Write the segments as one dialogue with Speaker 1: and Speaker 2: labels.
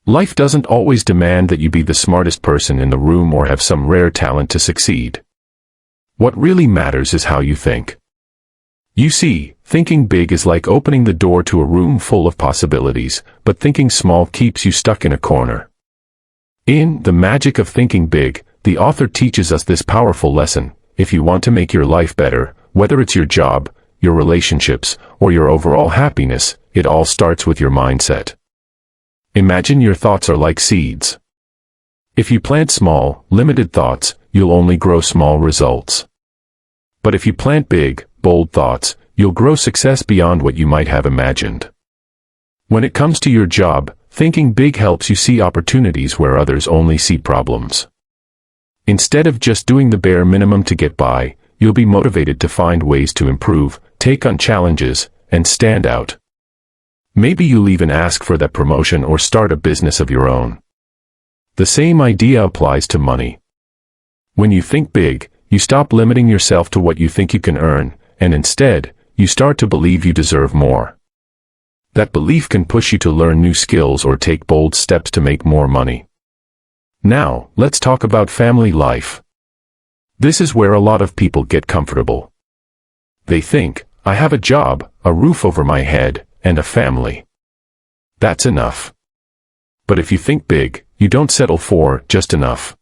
Speaker 1: Life doesn't always demand that you be the smartest person in the room or have some rare talent to succeed. What really matters is how you think. You see, thinking big is like opening the door to a room full of possibilities, but thinking small keeps you stuck in a corner. In The Magic of Thinking Big, the author teaches us this powerful lesson. If you want to make your life better, whether it's your job, your relationships, or your overall happiness, it all starts with your mindset. Imagine your thoughts are like seeds. If you plant small, limited thoughts, you'll only grow small results. But if you plant big, bold thoughts, you'll grow success beyond what you might have imagined. When it comes to your job, thinking big helps you see opportunities where others only see problems. Instead of just doing the bare minimum to get by, you'll be motivated to find ways to improve, take on challenges, and stand out. Maybe you'll even ask for that promotion or start a business of your own. The same idea applies to money. When you think big, you stop limiting yourself to what you think you can earn, and instead, you start to believe you deserve more. That belief can push you to learn new skills or take bold steps to make more money. Now, let's talk about family life. This is where a lot of people get comfortable. They think, I have a job, a roof over my head, and a family. That's enough. But if you think big, you don't settle for just enough.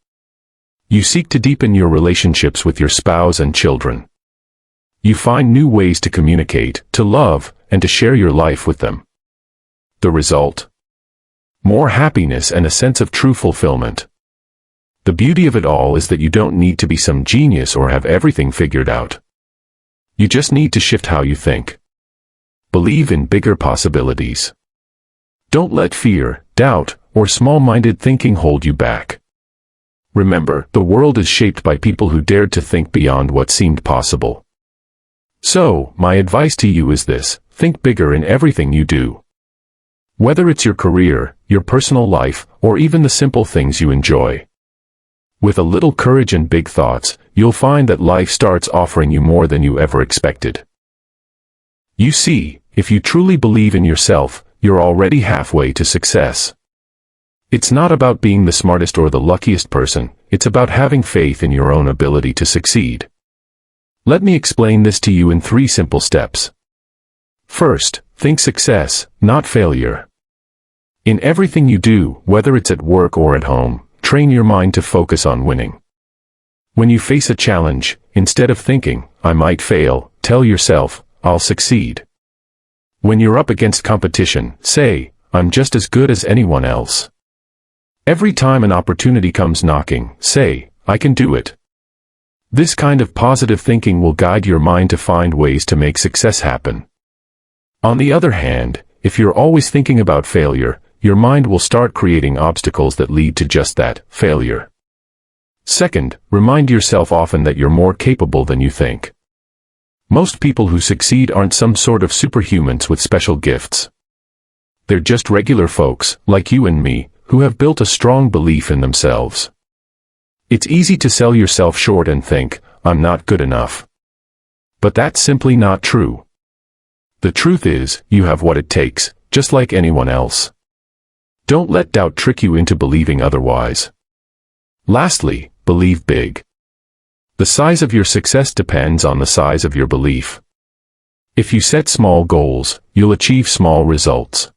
Speaker 1: You seek to deepen your relationships with your spouse and children. You find new ways to communicate, to love, and to share your life with them. The result? More happiness and a sense of true fulfillment. The beauty of it all is that you don't need to be some genius or have everything figured out. You just need to shift how you think. Believe in bigger possibilities. Don't let fear, doubt, or small-minded thinking hold you back. Remember, the world is shaped by people who dared to think beyond what seemed possible. So, my advice to you is this: think bigger in everything you do. Whether it's your career, your personal life, or even the simple things you enjoy. With a little courage and big thoughts, you'll find that life starts offering you more than you ever expected. You see, if you truly believe in yourself, you're already halfway to success. It's not about being the smartest or the luckiest person, it's about having faith in your own ability to succeed. Let me explain this to you in 3 simple steps. First, think success, not failure. In everything you do, whether it's at work or at home, train your mind to focus on winning. When you face a challenge, instead of thinking, I might fail, tell yourself, I'll succeed. When you're up against competition, say, I'm just as good as anyone else. Every time an opportunity comes knocking, say, I can do it. This kind of positive thinking will guide your mind to find ways to make success happen. On the other hand, if you're always thinking about failure, your mind will start creating obstacles that lead to just that, failure. Second, remind yourself often that you're more capable than you think. Most people who succeed aren't some sort of superhumans with special gifts. They're just regular folks, like you and me, who have built a strong belief in themselves. It's easy to sell yourself short and think, I'm not good enough. But that's simply not true. The truth is, you have what it takes, just like anyone else. Don't let doubt trick you into believing otherwise. Lastly, believe big. The size of your success depends on the size of your belief. If you set small goals, you'll achieve small results.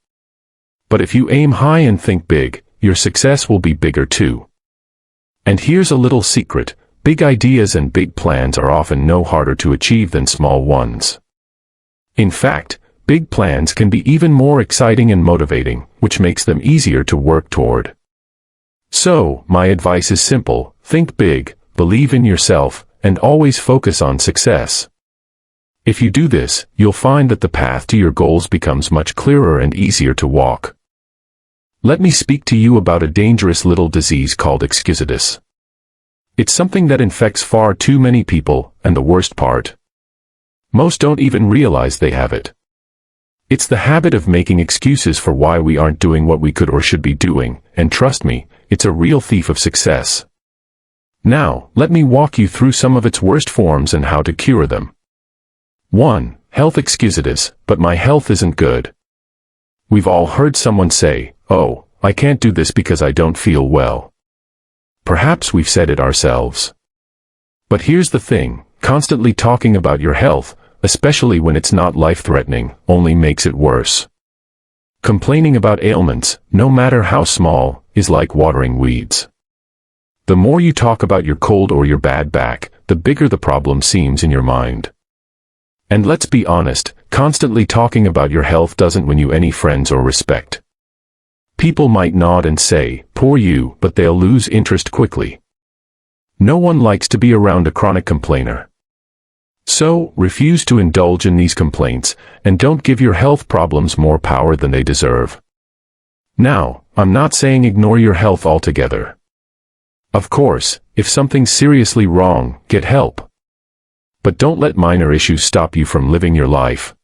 Speaker 1: But if you aim high and think big, your success will be bigger too. And here's a little secret: big ideas and big plans are often no harder to achieve than small ones. In fact, big plans can be even more exciting and motivating, which makes them easier to work toward. So, my advice is simple: think big, believe in yourself, and always focus on success. If you do this, you'll find that the path to your goals becomes much clearer and easier to walk. Let me speak to you about a dangerous little disease called Excusitis. It's something that infects far too many people, and the worst part, most don't even realize they have it. It's the habit of making excuses for why we aren't doing what we could or should be doing, and trust me, it's a real thief of success. Now, let me walk you through some of its worst forms and how to cure them. 1. Health Excusitis, but my health isn't good. We've all heard someone say, oh, I can't do this because I don't feel well. Perhaps we've said it ourselves. But here's the thing, constantly talking about your health, especially when it's not life-threatening, only makes it worse. Complaining about ailments, no matter how small, is like watering weeds. The more you talk about your cold or your bad back, the bigger the problem seems in your mind. And let's be honest, constantly talking about your health doesn't win you any friends or respect. People might nod and say, "Poor you," but they'll lose interest quickly. No one likes to be around a chronic complainer. So, refuse to indulge in these complaints, and don't give your health problems more power than they deserve. Now, I'm not saying ignore your health altogether. Of course, if something's seriously wrong, get help. But don't let minor issues stop you from living your life.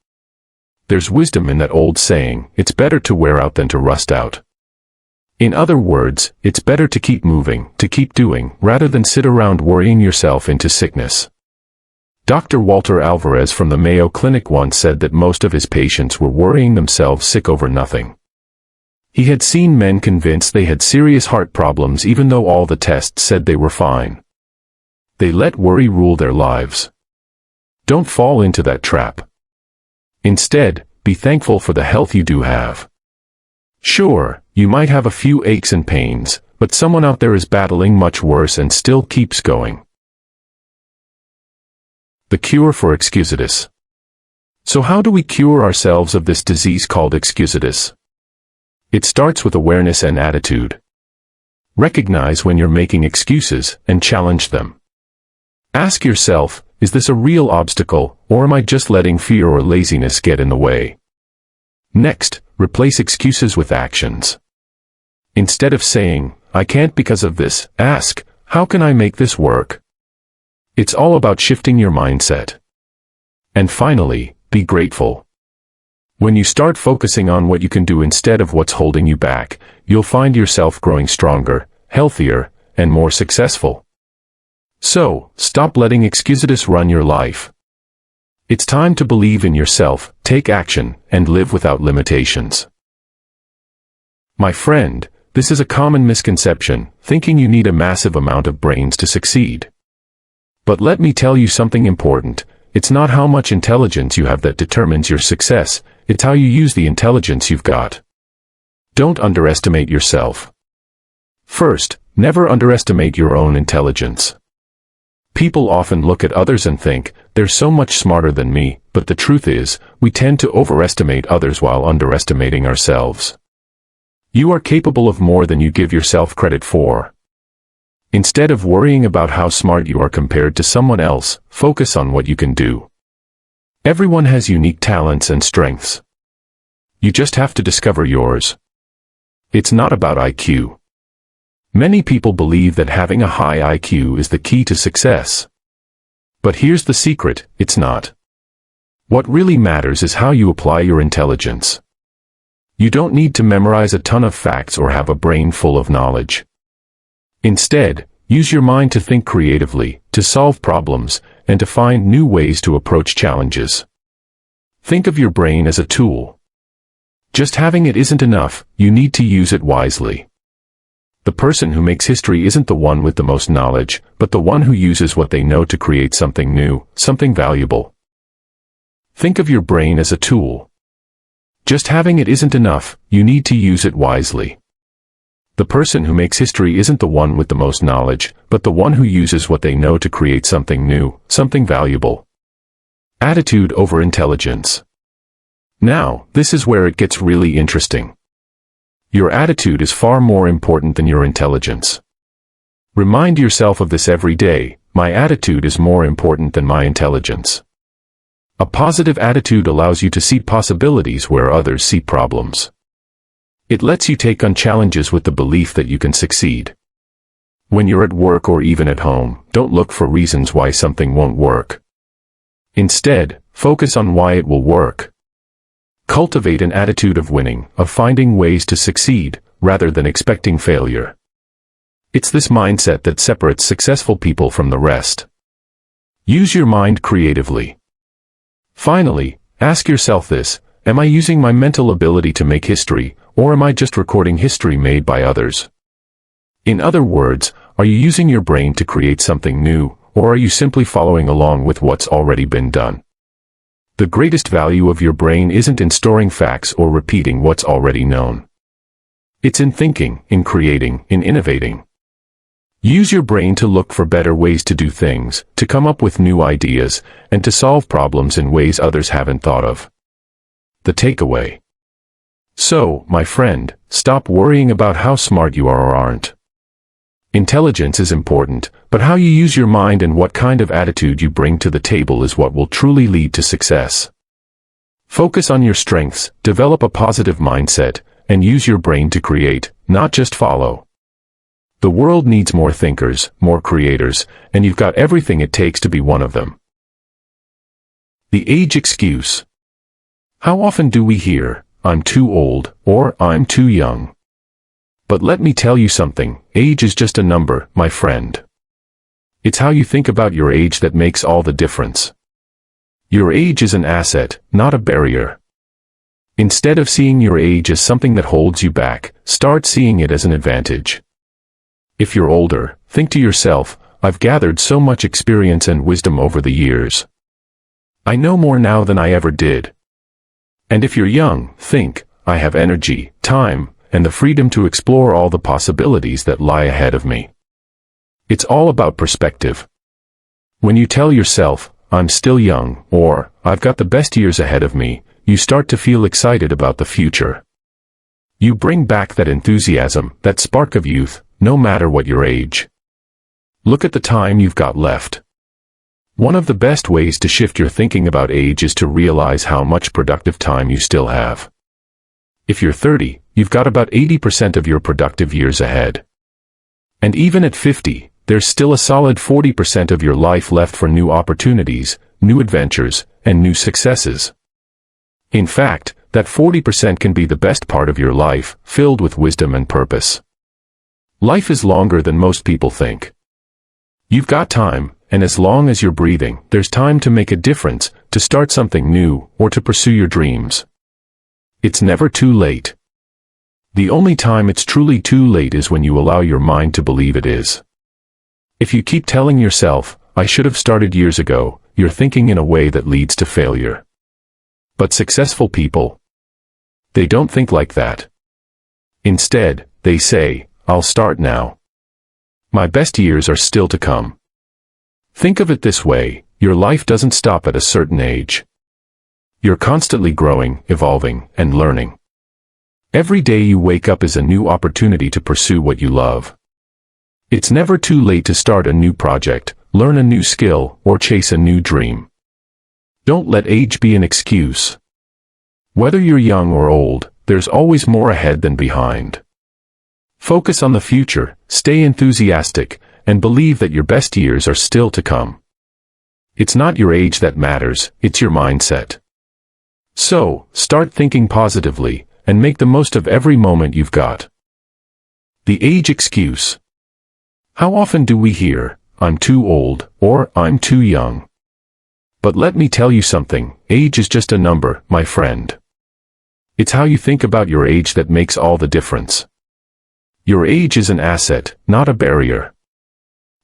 Speaker 1: There's wisdom in that old saying, it's better to wear out than to rust out. In other words, it's better to keep moving, to keep doing, rather than sit around worrying yourself into sickness. Dr. Walter Alvarez from the Mayo Clinic once said that most of his patients were worrying themselves sick over nothing. He had seen men convinced they had serious heart problems even though all the tests said they were fine. They let worry rule their lives. Don't fall into that trap. Instead, be thankful for the health you do have. Sure, you might have a few aches and pains, but someone out there is battling much worse and still keeps going. The cure for Excusitis. So how do we cure ourselves of this disease called Excusitis? It starts with awareness and attitude. Recognize when you're making excuses and challenge them. Ask yourself, is this a real obstacle, or am I just letting fear or laziness get in the way? Next, replace excuses with actions. Instead of saying, "I can't because of this," ask, "How can I make this work?" It's all about shifting your mindset. And finally, be grateful. When you start focusing on what you can do instead of what's holding you back, you'll find yourself growing stronger, healthier, and more successful. So, stop letting Excusitis run your life. It's time to believe in yourself, take action, and live without limitations. My friend, this is a common misconception, thinking you need a massive amount of brains to succeed. But let me tell you something important. It's not how much intelligence you have that determines your success, it's how you use the intelligence you've got. Don't underestimate yourself. First, never underestimate your own intelligence. People often look at others and think, they're so much smarter than me, but the truth is, we tend to overestimate others while underestimating ourselves. You are capable of more than you give yourself credit for. Instead of worrying about how smart you are compared to someone else, focus on what you can do. Everyone has unique talents and strengths. You just have to discover yours. It's not about IQ. Many people believe that having a high IQ is the key to success. But here's the secret, it's not. What really matters is how you apply your intelligence. You don't need to memorize a ton of facts or have a brain full of knowledge. Instead, use your mind to think creatively, to solve problems, and to find new ways to approach challenges. Think of your brain as a tool. Just having it isn't enough, you need to use it wisely. The person who makes history isn't the one with the most knowledge, but the one who uses what they know to create something new, something valuable. Think of your brain as a tool. Just having it isn't enough, you need to use it wisely. The person who makes history isn't the one with the most knowledge, but the one who uses what they know to create something new, something valuable. Attitude over intelligence. Now, this is where it gets really interesting. Your attitude is far more important than your intelligence. Remind yourself of this every day, my attitude is more important than my intelligence. A positive attitude allows you to see possibilities where others see problems. It lets you take on challenges with the belief that you can succeed. When you're at work or even at home, don't look for reasons why something won't work. Instead, focus on why it will work. Cultivate an attitude of winning, of finding ways to succeed, rather than expecting failure. It's this mindset that separates successful people from the rest. Use your mind creatively. Finally, ask yourself this, am I using my mental ability to make history, or am I just recording history made by others? In other words, are you using your brain to create something new, or are you simply following along with what's already been done? The greatest value of your brain isn't in storing facts or repeating what's already known. It's in thinking, in creating, in innovating. Use your brain to look for better ways to do things, to come up with new ideas, and to solve problems in ways others haven't thought of. The takeaway. So, my friend, stop worrying about how smart you are or aren't. Intelligence is important, but how you use your mind and what kind of attitude you bring to the table is what will truly lead to success. Focus on your strengths, develop a positive mindset, and use your brain to create, not just follow. The world needs more thinkers, more creators, and you've got everything it takes to be one of them. The age excuse. How often do we hear, "I'm too old," or "I'm too young"? But let me tell you something, age is just a number, my friend. It's how you think about your age that makes all the difference. Your age is an asset, not a barrier. Instead of seeing your age as something that holds you back, start seeing it as an advantage. If you're older, think to yourself, I've gathered so much experience and wisdom over the years. I know more now than I ever did. And if you're young, think, I have energy, time, and the freedom to explore all the possibilities that lie ahead of me. It's all about perspective. When you tell yourself, I'm still young, or, I've got the best years ahead of me, you start to feel excited about the future. You bring back that enthusiasm, that spark of youth, no matter what your age. Look at the time you've got left. One of the best ways to shift your thinking about age is to realize how much productive time you still have. If you're 30, you've got about 80% of your productive years ahead. And even at 50, there's still a solid 40% of your life left for new opportunities, new adventures, and new successes. In fact, that 40% can be the best part of your life, filled with wisdom and purpose. Life is longer than most people think. You've got time, and as long as you're breathing, there's time to make a difference, to start something new, or to pursue your dreams. It's never too late. The only time it's truly too late is when you allow your mind to believe it is. If you keep telling yourself, I should have started years ago, you're thinking in a way that leads to failure. But successful people, they don't think like that. Instead, they say, I'll start now. My best years are still to come. Think of it this way, your life doesn't stop at a certain age. You're constantly growing, evolving, and learning. Every day you wake up is a new opportunity to pursue what you love. It's never too late to start a new project, learn a new skill, or chase a new dream. Don't let age be an excuse. Whether you're young or old, there's always more ahead than behind. Focus on the future, stay enthusiastic, and believe that your best years are still to come. It's not your age that matters, it's your mindset. So, start thinking positively, and make the most of every moment you've got. The age excuse. How often do we hear, I'm too old, or I'm too young? But let me tell you something, age is just a number, my friend. It's how you think about your age that makes all the difference. Your age is an asset, not a barrier.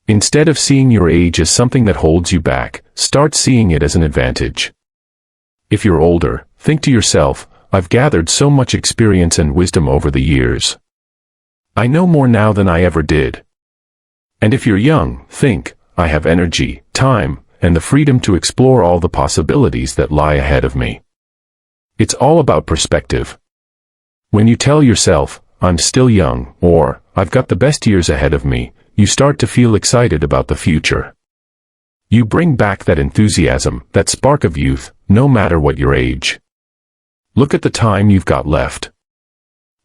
Speaker 1: Instead of seeing your age as something that holds you back, start seeing it as an advantage. If you're older, think to yourself, I've gathered so much experience and wisdom over the years. I know more now than I ever did. And if you're young, think, I have energy, time, and the freedom to explore all the possibilities that lie ahead of me. It's all about perspective. When you tell yourself, I'm still young, or, I've got the best years ahead of me, you start to feel excited about the future. You bring back that enthusiasm, that spark of youth, no matter what your age. Look at the time you've got left.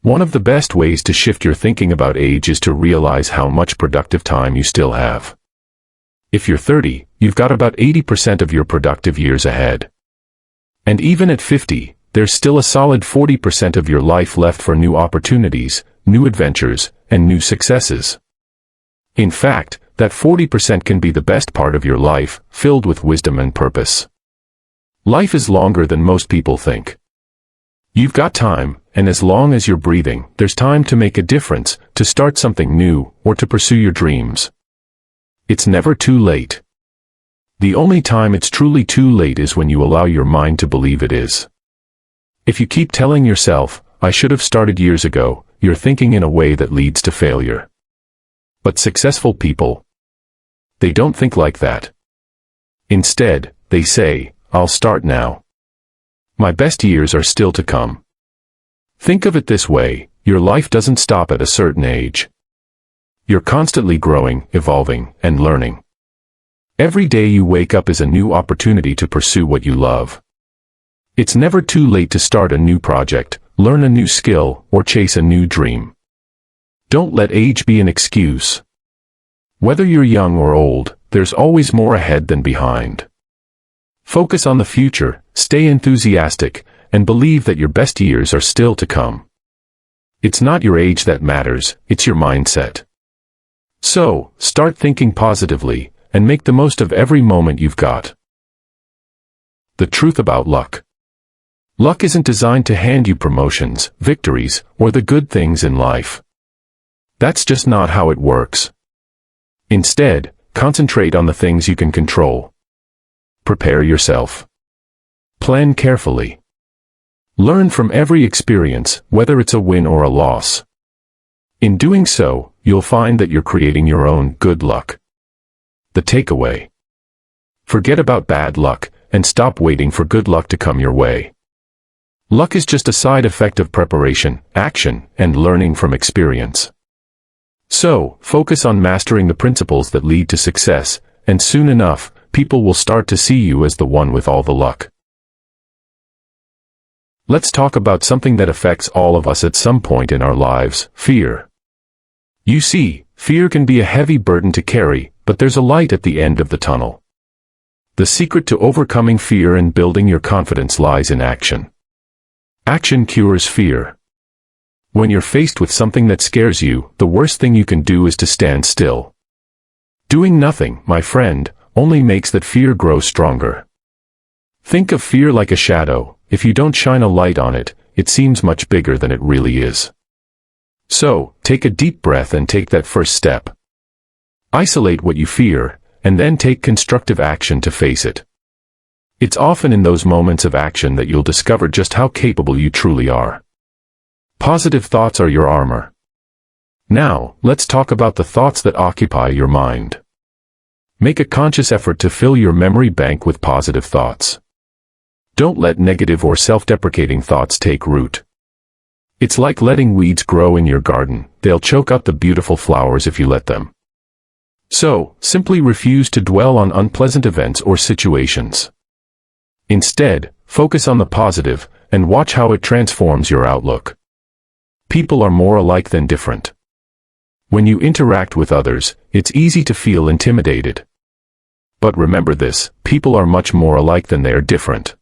Speaker 1: One of the best ways to shift your thinking about age is to realize how much productive time you still have. If you're 30, you've got about 80% of your productive years ahead. And even at 50, there's still a solid 40% of your life left for new opportunities, new adventures, and new successes. In fact, that 40% can be the best part of your life, filled with wisdom and purpose. Life is longer than most people think. You've got time, and as long as you're breathing, there's time to make a difference, to start something new, or to pursue your dreams. It's never too late. The only time it's truly too late is when you allow your mind to believe it is. If you keep telling yourself, "I should have started years ago," you're thinking in a way that leads to failure. But successful people, they don't think like that. Instead, they say, "I'll start now. My best years are still to come." Think of it this way, your life doesn't stop at a certain age. You're constantly growing, evolving, and learning. Every day you wake up is a new opportunity to pursue what you love. It's never too late to start a new project, learn a new skill, or chase a new dream. Don't let age be an excuse. Whether you're young or old, there's always more ahead than behind. Focus on the future, stay enthusiastic, and believe that your best years are still to come. It's not your age that matters, it's your mindset. So, start thinking positively, and make the most of every moment you've got. The truth about luck. Luck isn't designed to hand you promotions, victories, or the good things in life. That's just not how it works. Instead, concentrate on the things you can control. Prepare yourself. Plan carefully. Learn from every experience, whether it's a win or a loss. In doing so, you'll find that you're creating your own good luck. The takeaway. Forget about bad luck, and stop waiting for good luck to come your way. Luck is just a side effect of preparation, action, and learning from experience. So, focus on mastering the principles that lead to success, and soon enough, people will start to see you as the one with all the luck. Let's talk about something that affects all of us at some point in our lives, fear. You see, fear can be a heavy burden to carry, but there's a light at the end of the tunnel. The secret to overcoming fear and building your confidence lies in action. Action cures fear. When you're faced with something that scares you, the worst thing you can do is to stand still. Doing nothing, my friend, only makes that fear grow stronger. Think of fear like a shadow. If you don't shine a light on it, it seems much bigger than it really is. So, take a deep breath and take that first step. Isolate what you fear, and then take constructive action to face it. It's often in those moments of action that you'll discover just how capable you truly are. Positive thoughts are your armor. Now, let's talk about the thoughts that occupy your mind. Make a conscious effort to fill your memory bank with positive thoughts. Don't let negative or self-deprecating thoughts take root. It's like letting weeds grow in your garden. They'll choke out the beautiful flowers if you let them. So, simply refuse to dwell on unpleasant events or situations. Instead, focus on the positive, and watch how it transforms your outlook. People are more alike than different. When you interact with others, it's easy to feel intimidated. But remember this, people are much more alike than they are different.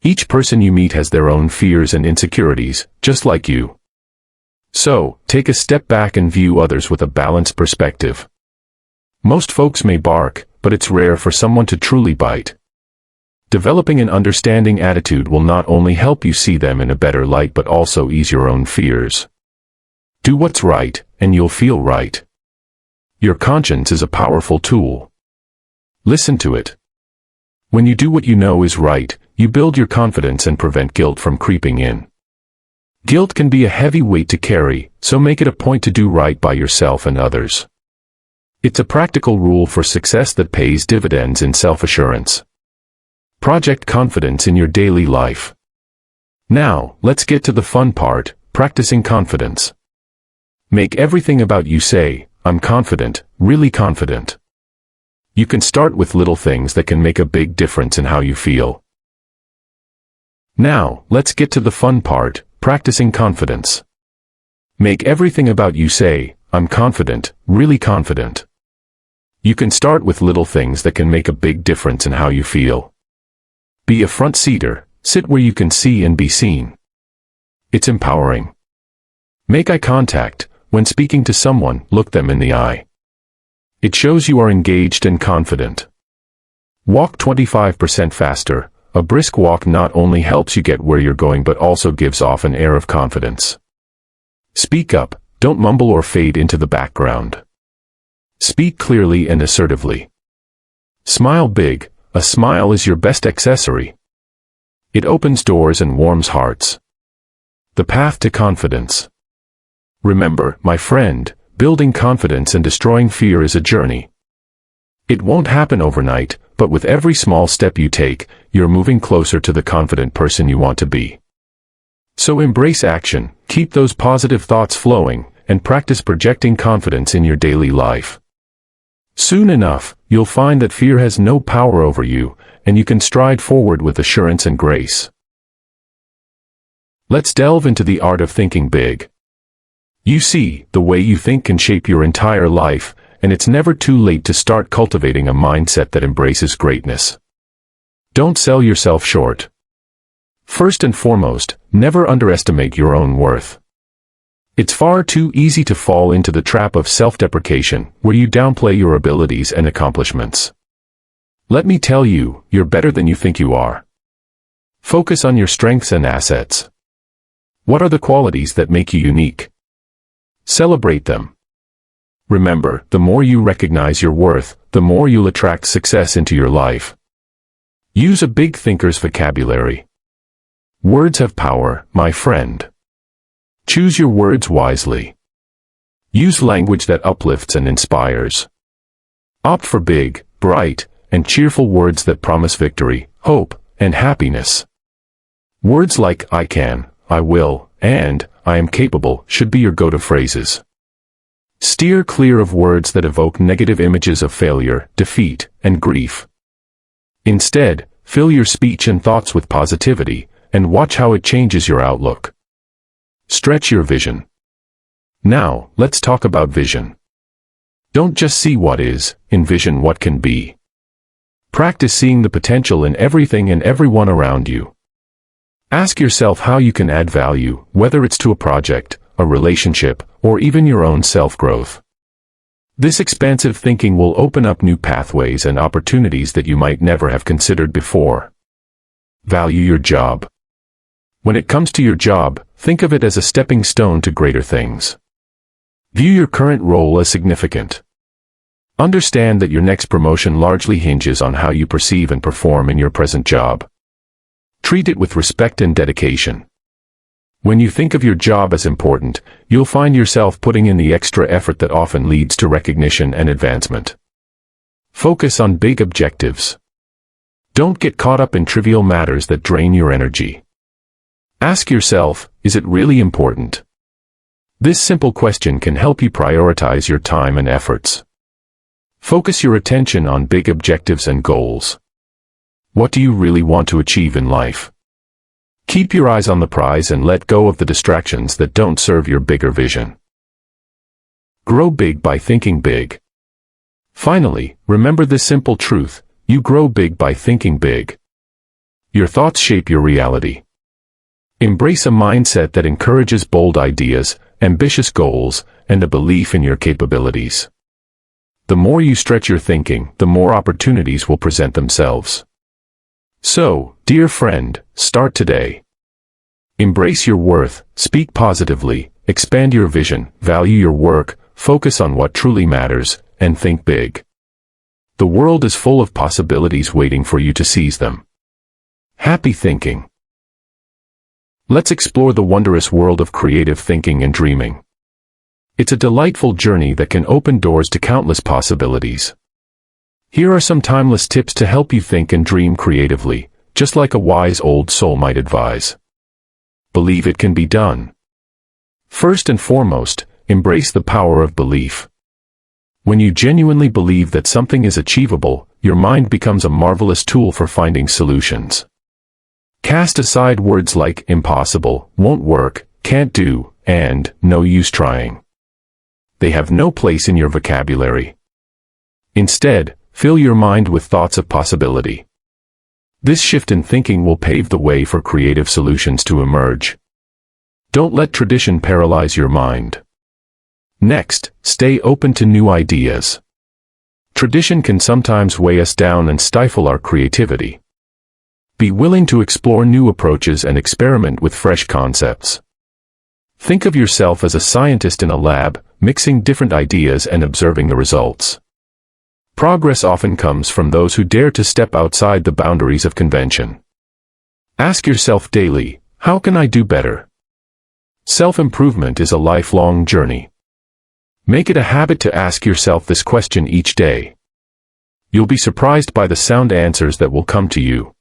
Speaker 1: Each person you meet has their own fears and insecurities, just like you. So, take a step back and view others with a balanced perspective. Most folks may bark, but it's rare for someone to truly bite. Developing an understanding attitude will not only help you see them in a better light but also ease your own fears. Do what's right, and you'll feel right. Your conscience is a powerful tool. Listen to it. When you do what you know is right, you build your confidence and prevent guilt from creeping in. Guilt can be a heavy weight to carry, so make it a point to do right by yourself and others. It's a practical rule for success that pays dividends in self-assurance. Project confidence in your daily life. Now, let's get to the fun part, practicing confidence. Make everything about you say, "I'm confident, really confident." You can start with little things that can make a big difference in how you feel. Now, let's get to the fun part, practicing confidence. Make everything about you say, "I'm confident, really confident." You can start with little things that can make a big difference in how you feel. Be a front seater, sit where you can see and be seen. It's empowering. Make eye contact. When speaking to someone, look them in the eye. It shows you are engaged and confident. Walk 25% faster, a brisk walk not only helps you get where you're going but also gives off an air of confidence. Speak up, don't mumble or fade into the background. Speak clearly and assertively. Smile big, a smile is your best accessory. It opens doors and warms hearts. The path to confidence. Remember, my friend, building confidence and destroying fear is a journey. It won't happen overnight, but with every small step you take, you're moving closer to the confident person you want to be. So embrace action, keep those positive thoughts flowing, and practice projecting confidence in your daily life. Soon enough, you'll find that fear has no power over you, and you can stride forward with assurance and grace. Let's delve into the art of thinking big. You see, the way you think can shape your entire life, and it's never too late to start cultivating a mindset that embraces greatness. Don't sell yourself short. First and foremost, never underestimate your own worth. It's far too easy to fall into the trap of self-deprecation, where you downplay your abilities and accomplishments. Let me tell you, you're better than you think you are. Focus on your strengths and assets. What are the qualities that make you unique? Celebrate them. Remember, the more you recognize your worth, the more you'll attract success into your life. Use a big thinker's vocabulary. Words have power, my friend. Choose your words wisely. Use language that uplifts and inspires. Opt for big, bright, and cheerful words that promise victory, hope, and happiness. Words like I can, I will, and I am capable should be your go-to phrases. Steer clear of words that evoke negative images of failure, defeat, and grief. Instead, fill your speech and thoughts with positivity, and watch how it changes your outlook. Stretch your vision. Now, let's talk about vision. Don't just see what is, envision what can be. Practice seeing the potential in everything and everyone around you. Ask yourself how you can add value, whether it's to a project, a relationship, or even your own self-growth. This expansive thinking will open up new pathways and opportunities that you might never have considered before. Value your job. When it comes to your job, think of it as a stepping stone to greater things. View your current role as significant. Understand that your next promotion largely hinges on how you perceive and perform in your present job. Treat it with respect and dedication. When you think of your job as important, you'll find yourself putting in the extra effort that often leads to recognition and advancement. Focus on big objectives. Don't get caught up in trivial matters that drain your energy. Ask yourself, is it really important? This simple question can help you prioritize your time and efforts. Focus your attention on big objectives and goals. What do you really want to achieve in life? Keep your eyes on the prize and let go of the distractions that don't serve your bigger vision. Grow big by thinking big. Finally, remember this simple truth: you grow big by thinking big. Your thoughts shape your reality. Embrace a mindset that encourages bold ideas, ambitious goals, and a belief in your capabilities. The more you stretch your thinking, the more opportunities will present themselves. So, dear friend, start today. Embrace your worth, speak positively, expand your vision, value your work, focus on what truly matters, and think big. The world is full of possibilities waiting for you to seize them. Happy thinking. Let's explore the wondrous world of creative thinking and dreaming. It's a delightful journey that can open doors to countless possibilities. Here are some timeless tips to help you think and dream creatively, just like a wise old soul might advise. Believe it can be done. First and foremost, embrace the power of belief. When you genuinely believe that something is achievable, your mind becomes a marvelous tool for finding solutions. Cast aside words like impossible, won't work, can't do, and no use trying. They have no place in your vocabulary. Instead, fill your mind with thoughts of possibility. This shift in thinking will pave the way for creative solutions to emerge. Don't let tradition paralyze your mind. Next, stay open to new ideas. Tradition can sometimes weigh us down and stifle our creativity. Be willing to explore new approaches and experiment with fresh concepts. Think of yourself as a scientist in a lab, mixing different ideas and observing the results. Progress often comes from those who dare to step outside the boundaries of convention. Ask yourself daily, how can I do better? Self-improvement is a lifelong journey. Make it a habit to ask yourself this question each day. You'll be surprised by the sound answers that will come to you.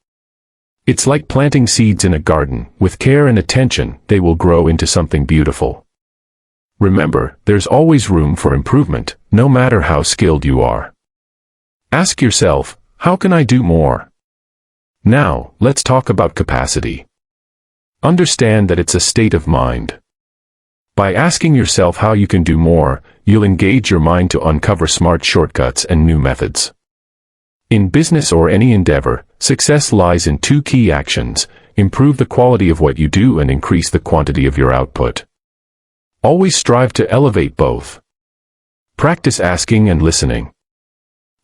Speaker 1: It's like planting seeds in a garden. With care and attention, they will grow into something beautiful. Remember, there's always room for improvement, no matter how skilled you are. Ask yourself, how can I do more? Now, let's talk about capacity. Understand that it's a state of mind. By asking yourself how you can do more, you'll engage your mind to uncover smart shortcuts and new methods. In business or any endeavor, success lies in two key actions: improve the quality of what you do and increase the quantity of your output. Always strive to elevate both. Practice asking and listening.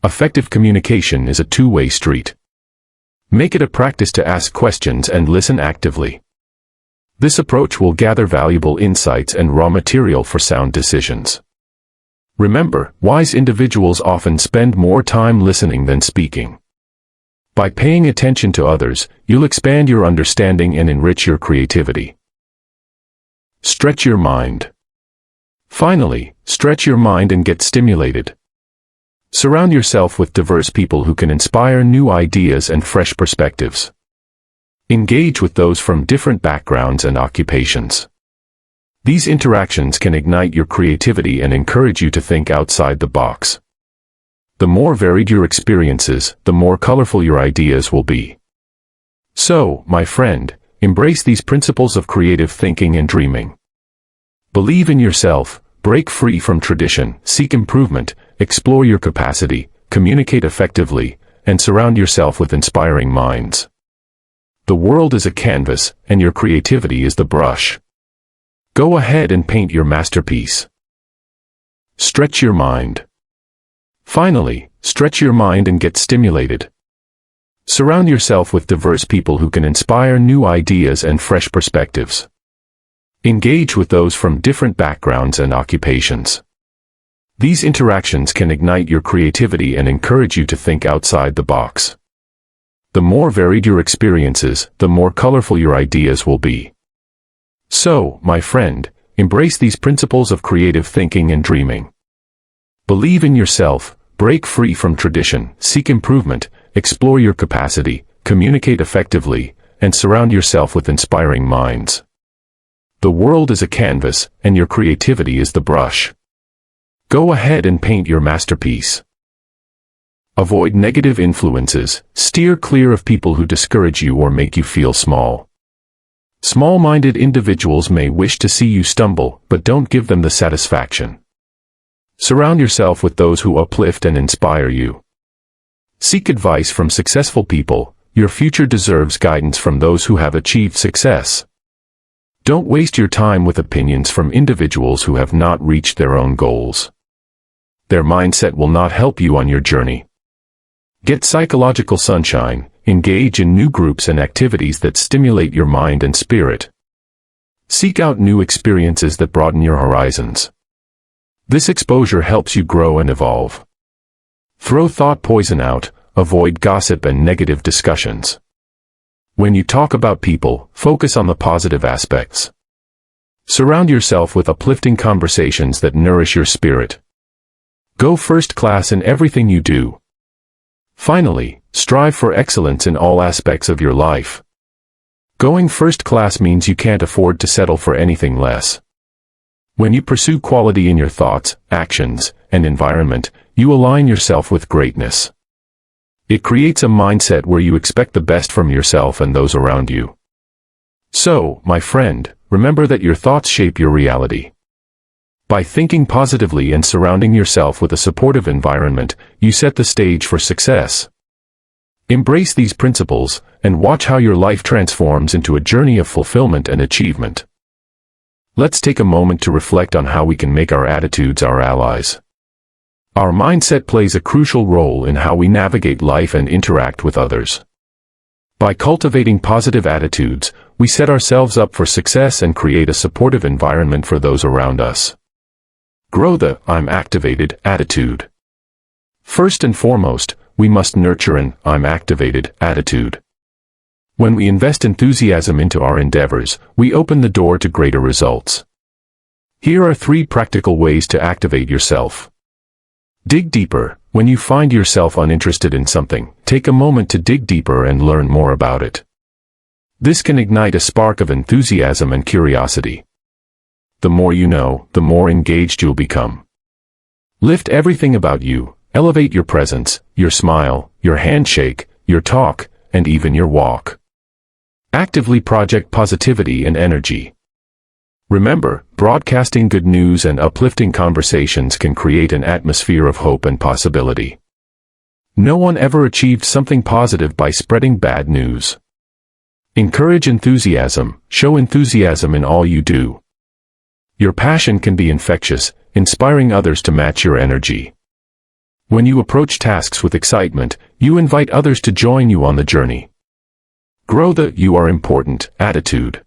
Speaker 1: Effective communication is a two-way street. Make it a practice to ask questions and listen actively. This approach will gather valuable insights and raw material for sound decisions. Remember, wise individuals often spend more time listening than speaking. By paying attention to others, you'll expand your understanding and enrich your creativity. Stretch your mind. Finally, stretch your mind and get stimulated. Surround yourself with diverse people who can inspire new ideas and fresh perspectives. Engage with those from different backgrounds and occupations. These interactions can ignite your creativity and encourage you to think outside the box. The more varied your experiences, the more colorful your ideas will be. So, my friend, embrace these principles of creative thinking and dreaming. Believe in yourself, break free from tradition, seek improvement, explore your capacity, communicate effectively, and surround yourself with inspiring minds. The world is a canvas, and your creativity is the brush. Go ahead and paint your masterpiece. Stretch your mind. Finally, stretch your mind and get stimulated. Surround yourself with diverse people who can inspire new ideas and fresh perspectives. Engage with those from different backgrounds and occupations. These interactions can ignite your creativity and encourage you to think outside the box. The more varied your experiences, the more colorful your ideas will be. So, my friend, embrace these principles of creative thinking and dreaming. Believe in yourself, break free from tradition, seek improvement, explore your capacity, communicate effectively, and surround yourself with inspiring minds. The world is a canvas, and your creativity is the brush. Go ahead and paint your masterpiece. Avoid negative influences. Steer clear of people who discourage you or make you feel small. Small-minded individuals may wish to see you stumble, but don't give them the satisfaction. Surround yourself with those who uplift and inspire you. Seek advice from successful people. Your future deserves guidance from those who have achieved success. Don't waste your time with opinions from individuals who have not reached their own goals. Their mindset will not help you on your journey. Get psychological sunshine. Engage in new groups and activities that stimulate your mind and spirit. Seek out new experiences that broaden your horizons. This exposure helps you grow and evolve. Throw thought poison out. Avoid gossip and negative discussions. When you talk about people, focus on the positive aspects. Surround yourself with uplifting conversations that nourish your spirit. Go first class in everything you do. Finally, strive for excellence in all aspects of your life. Going first class means you can't afford to settle for anything less. When you pursue quality in your thoughts, actions, and environment, you align yourself with greatness. It creates a mindset where you expect the best from yourself and those around you. So, my friend, remember that your thoughts shape your reality. By thinking positively and surrounding yourself with a supportive environment, you set the stage for success. Embrace these principles, and watch how your life transforms into a journey of fulfillment and achievement. Let's take a moment to reflect on how we can make our attitudes our allies. Our mindset plays a crucial role in how we navigate life and interact with others. By cultivating positive attitudes, we set ourselves up for success and create a supportive environment for those around us. Grow the "I'm activated" attitude. First and foremost, we must nurture an "I'm activated" attitude. When we invest enthusiasm into our endeavors, we open the door to greater results. Here are 3 practical ways to activate yourself. Dig deeper. When you find yourself uninterested in something, take a moment to dig deeper and learn more about it. This can ignite a spark of enthusiasm and curiosity. The more you know, the more engaged you'll become. Lift everything about you. Elevate your presence, your smile, your handshake, your talk, and even your walk. Actively project positivity and energy. Remember, broadcasting good news and uplifting conversations can create an atmosphere of hope and possibility. No one ever achieved something positive by spreading bad news. Encourage enthusiasm. Show enthusiasm in all you do. Your passion can be infectious, inspiring others to match your energy. When you approach tasks with excitement, you invite others to join you on the journey. Grow the "You are important" attitude.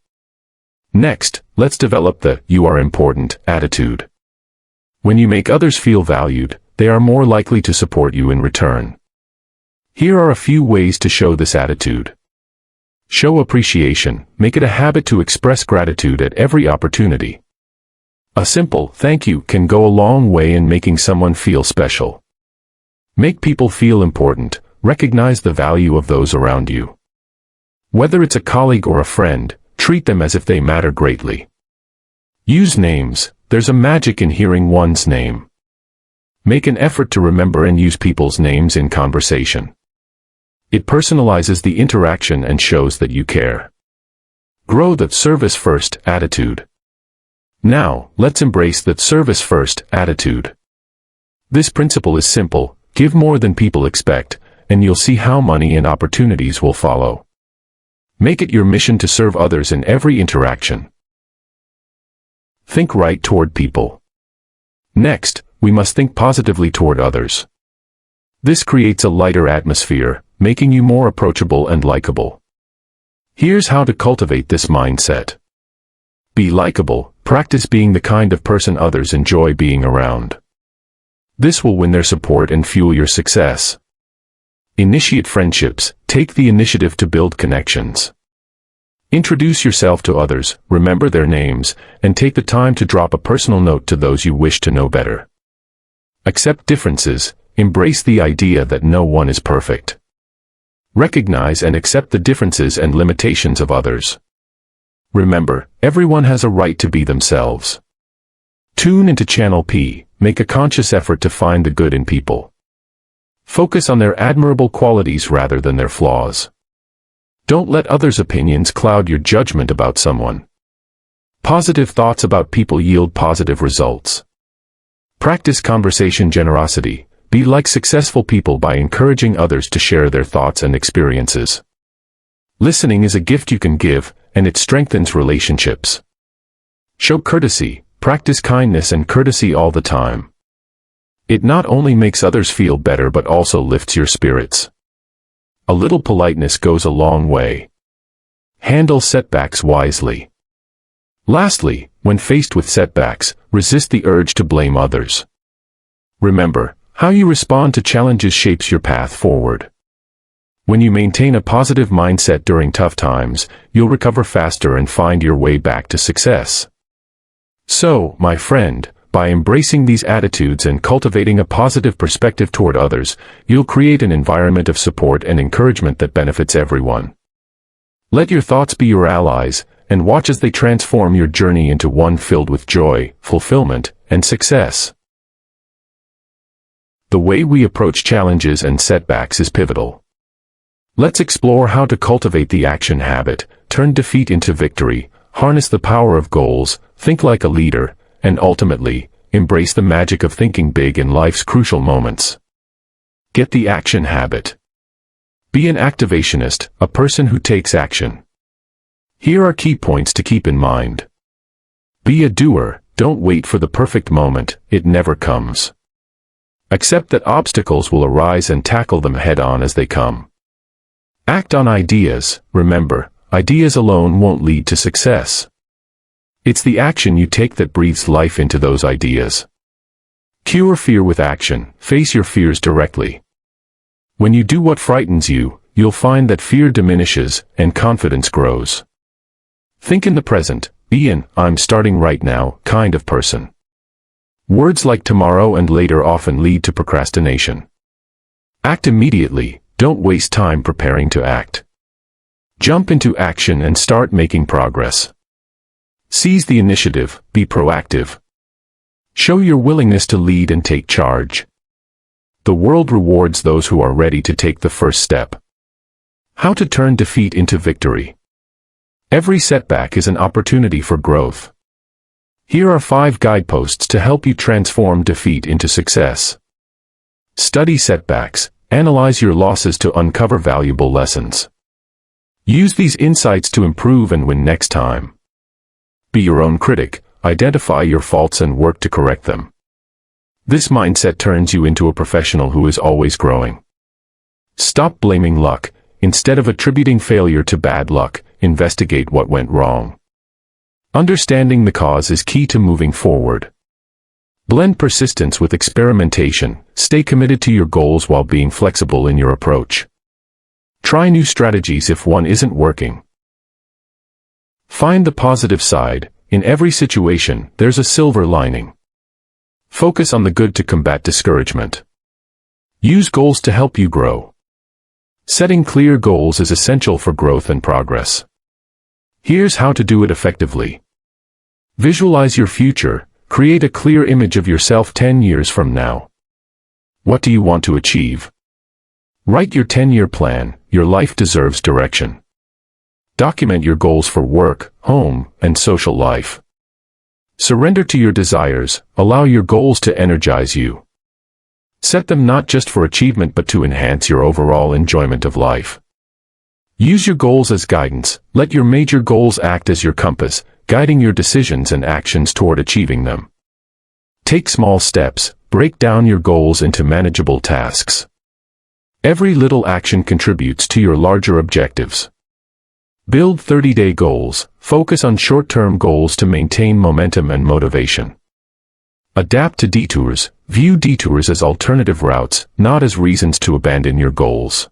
Speaker 1: Next, let's develop the "You are important" attitude. When you make others feel valued, they are more likely to support you in return. Here are a few ways to show this attitude. Show appreciation. Make it a habit to express gratitude at every opportunity. A simple "thank you" can go a long way in making someone feel special. Make people feel important. Recognize the value of those around you. Whether it's a colleague or a friend, treat them as if they matter greatly. Use names. There's a magic in hearing one's name. Make an effort to remember and use people's names in conversation. It personalizes the interaction and shows that you care. Grow the "service-first" attitude. Now, let's embrace the service-first attitude. This principle is simple. Give more than people expect, and you'll see how money and opportunities will follow. Make it your mission to serve others in every interaction. Think right toward people. Next, we must think positively toward others. This creates a lighter atmosphere, making you more approachable and likable. Here's how to cultivate this mindset. Be likable. Practice being the kind of person others enjoy being around. This will win their support and fuel your success. Initiate friendships. Take the initiative to build connections. Introduce yourself to others, remember their names, and take the time to drop a personal note to those you wish to know better. Accept differences. Embrace the idea that no one is perfect. Recognize and accept the differences and limitations of others. Remember, everyone has a right to be themselves. Tune into Channel P. Make a conscious effort to find the good in people. Focus on their admirable qualities rather than their flaws. Don't let others' opinions cloud your judgment about someone. Positive thoughts about people yield positive results. Practice conversation generosity. Be like successful people by encouraging others to share their thoughts and experiences. Listening is a gift you can give, and it strengthens relationships. Show courtesy. Practice kindness and courtesy all the time. It not only makes others feel better but also lifts your spirits. A little politeness goes a long way. Handle setbacks wisely. Lastly, when faced with setbacks, resist the urge to blame others. Remember, how you respond to challenges shapes your path forward. When you maintain a positive mindset during tough times, you'll recover faster and find your way back to success. So, my friend, by embracing these attitudes and cultivating a positive perspective toward others, you'll create an environment of support and encouragement that benefits everyone. Let your thoughts be your allies, and watch as they transform your journey into one filled with joy, fulfillment, and success. The way we approach challenges and setbacks is pivotal. Let's explore how to cultivate the action habit, turn defeat into victory, harness the power of goals, think like a leader, and ultimately, embrace the magic of thinking big in life's crucial moments. Get the action habit. Be an activationist, a person who takes action. Here are key points to keep in mind. Be a doer. Don't wait for the perfect moment, it never comes. Accept that obstacles will arise and tackle them head-on as they come. Act on ideas. Remember, ideas alone won't lead to success. It's the action you take that breathes life into those ideas. Cure fear with action. Face your fears directly. When you do what frightens you, you'll find that fear diminishes and confidence grows. Think in the present. Be an "I'm starting right now" kind of person. Words like tomorrow and later often lead to procrastination. Act immediately. Don't waste time preparing to act. Jump into action and start making progress. Seize the initiative. Be proactive. Show your willingness to lead and take charge. The world rewards those who are ready to take the first step. How to turn defeat into victory. Every setback is an opportunity for growth. Here are 5 guideposts to help you transform defeat into success. Study setbacks. Analyze your losses to uncover valuable lessons. Use these insights to improve and win next time. Be your own critic. Identify your faults and work to correct them. This mindset turns you into a professional who is always growing. Stop blaming luck. Instead of attributing failure to bad luck, investigate what went wrong. Understanding the cause is key to moving forward. Blend persistence with experimentation. Stay committed to your goals while being flexible in your approach. Try new strategies if one isn't working. Find the positive side. In every situation, there's a silver lining. Focus on the good to combat discouragement. Use goals to help you grow. Setting clear goals is essential for growth and progress. Here's how to do it effectively. Visualize your future. Create a clear image of yourself 10 years from now. What do you want to achieve? Write your 10-year plan. Your life deserves direction. Document your goals for work, home, and social life. Surrender to your desires. Allow your goals to energize you. Set them not just for achievement but to enhance your overall enjoyment of life. Use your goals as guidance. Let your major goals act as your compass, guiding your decisions and actions toward achieving them. Take small steps. Break down your goals into manageable tasks. Every little action contributes to your larger objectives. Build 30-day goals. Focus on short-term goals to maintain momentum and motivation. Adapt to detours. View detours as alternative routes, not as reasons to abandon your goals.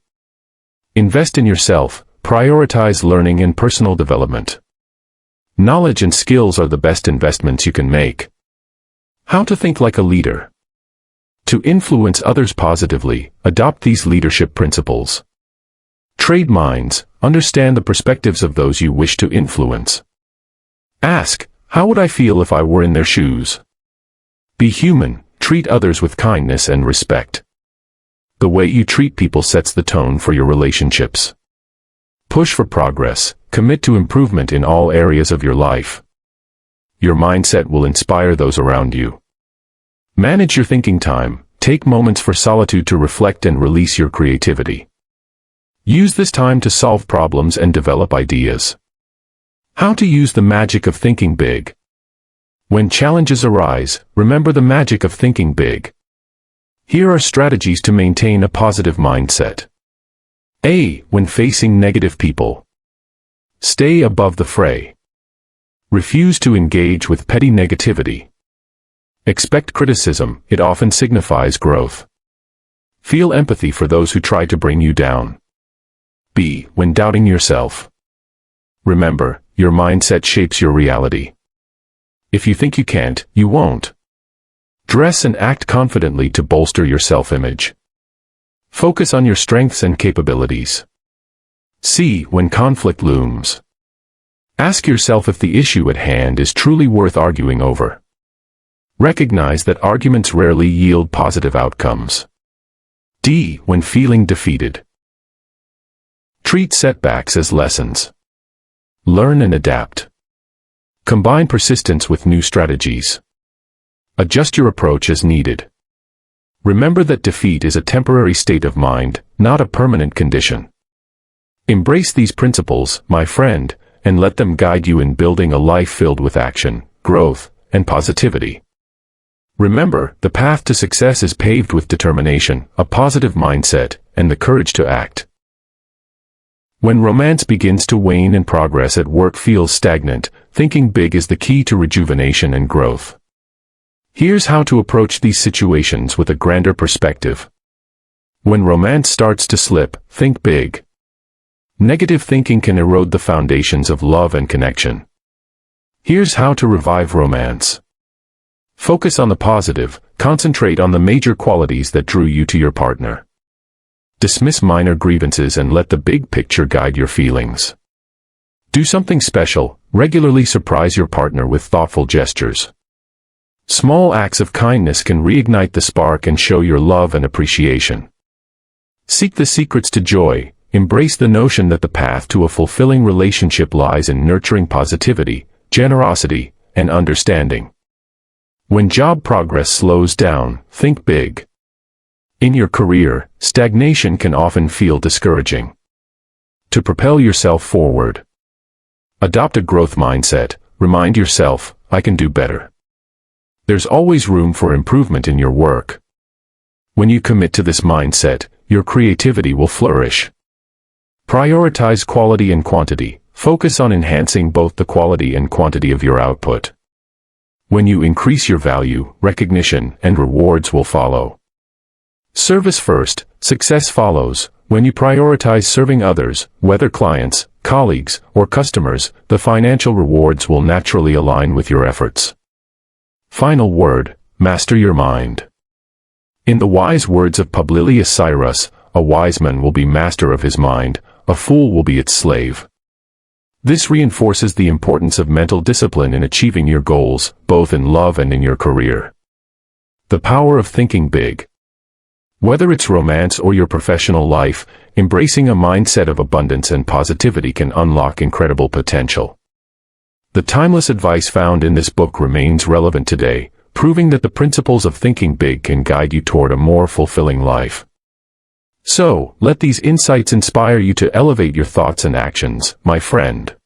Speaker 1: Invest in yourself. Prioritize learning and personal development. Knowledge and skills are the best investments you can make. How to think like a leader. To influence others positively, adopt these leadership principles. Trade minds. Understand the perspectives of those you wish to influence. Ask, how would I feel if I were in their shoes? Be human. Treat others with kindness and respect. The way you treat people sets the tone for your relationships. Push for progress. Commit to improvement in all areas of your life. Your mindset will inspire those around you. Manage your thinking time. Take moments for solitude to reflect and release your creativity. Use this time to solve problems and develop ideas. How to use the magic of thinking big. When challenges arise, remember the magic of thinking big. Here are strategies to maintain a positive mindset. A. When facing negative people. Stay above the fray. Refuse to engage with petty negativity. Expect criticism. It often signifies growth. Feel empathy for those who try to bring you down. B. When doubting yourself. Remember, your mindset shapes your reality. If you think you can't, you won't. Dress and act confidently to bolster your self-image. Focus on your strengths and capabilities. C. When conflict looms. Ask yourself if the issue at hand is truly worth arguing over. Recognize that arguments rarely yield positive outcomes. D. When feeling defeated. Treat setbacks as lessons. Learn and adapt. Combine persistence with new strategies. Adjust your approach as needed. Remember that defeat is a temporary state of mind, not a permanent condition. Embrace these principles, my friend, and let them guide you in building a life filled with action, growth, and positivity. Remember, the path to success is paved with determination, a positive mindset, and the courage to act. When romance begins to wane and progress at work feels stagnant, thinking big is the key to rejuvenation and growth. Here's how to approach these situations with a grander perspective. When romance starts to slip, think big. Negative thinking can erode the foundations of love and connection. Here's how to revive romance. Focus on the positive, concentrate on the major qualities that drew you to your partner. Dismiss minor grievances and let the big picture guide your feelings. Do something special, regularly surprise your partner with thoughtful gestures. Small acts of kindness can reignite the spark and show your love and appreciation. Seek the secrets to joy. Embrace the notion that the path to a fulfilling relationship lies in nurturing positivity, generosity, and understanding. When job progress slows down, think big. In your career, stagnation can often feel discouraging. To propel yourself forward, adopt a growth mindset. Remind yourself, I can do better. There's always room for improvement in your work. When you commit to this mindset, your creativity will flourish. Prioritize quality and quantity. Focus on enhancing both the quality and quantity of your output. When you increase your value, recognition and rewards will follow. Service first, success follows. When you prioritize serving others, whether clients, colleagues, or customers, the financial rewards will naturally align with your efforts. Final word, master your mind. In the wise words of Publilius Cyrus, a wise man will be master of his mind, a fool will be its slave. This reinforces the importance of mental discipline in achieving your goals, both in love and in your career. The power of thinking big. Whether it's romance or your professional life, embracing a mindset of abundance and positivity can unlock incredible potential. The timeless advice found in this book remains relevant today, proving that the principles of thinking big can guide you toward a more fulfilling life. So, let these insights inspire you to elevate your thoughts and actions, my friend.